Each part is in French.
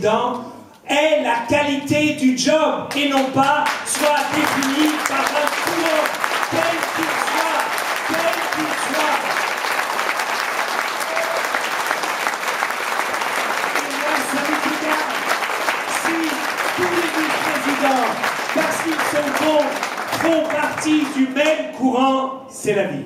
vice-président est la qualité du job et non pas soit définie par un courant, quel qu'il soit, quel qu'il soit. Et moi, ça me regarde. Si tous les vice-présidents, parce qu'ils sont bons, font partie du même courant, c'est la vie.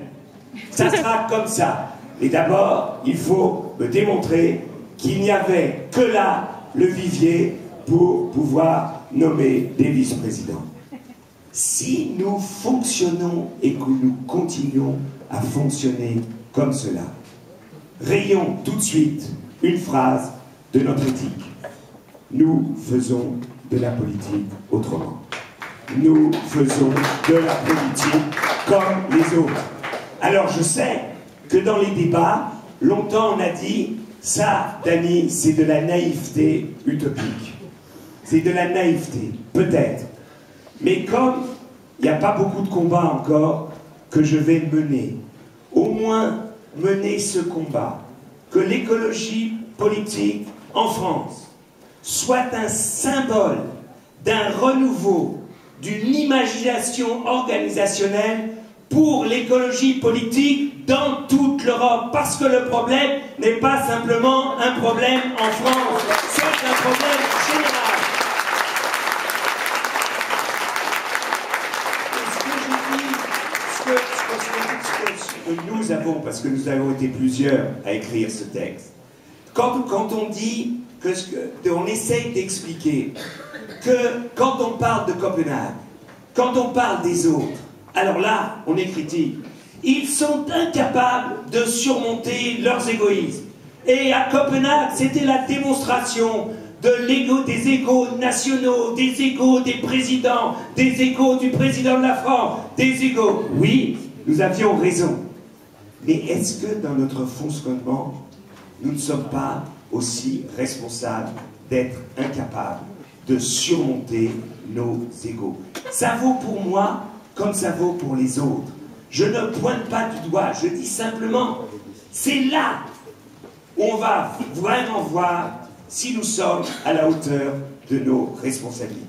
Ça sera comme ça. Mais d'abord, il faut me démontrer qu'il n'y avait que là le vivier pour pouvoir nommer des vice-présidents. Si nous fonctionnons et que nous continuons à fonctionner comme cela, rayons tout de suite une phrase de notre éthique. Nous faisons de la politique autrement. Nous faisons de la politique comme les autres. Alors je sais que dans les débats, longtemps on a dit « ça, Dany, c'est de la naïveté utopique ». C'est de la naïveté, peut-être. Mais comme il n'y a pas beaucoup de combats encore que je vais mener, au moins mener ce combat, que l'écologie politique en France soit un symbole d'un renouveau, d'une imagination organisationnelle pour l'écologie politique dans toute l'Europe. Parce que le problème n'est pas simplement un problème en France, c'est un problème général. Ce que nous avons, parce que nous avons été plusieurs à écrire ce texte, quand on dit on essaye d'expliquer que quand on parle de Copenhague, quand on parle des autres, alors là, on est critique. Ils sont incapables de surmonter leurs égoïsmes. Et à Copenhague, c'était la démonstration des égos nationaux, des égos des présidents, des égos du président de la France, des égos. Oui, nous avions raison. Mais est-ce que dans notre fonctionnement, nous ne sommes pas aussi responsables d'être incapables de surmonter nos égos? Ça vaut pour moi comme ça vaut pour les autres. Je ne pointe pas du doigt, je dis simplement, c'est là où on va vraiment voir si nous sommes à la hauteur de nos responsabilités.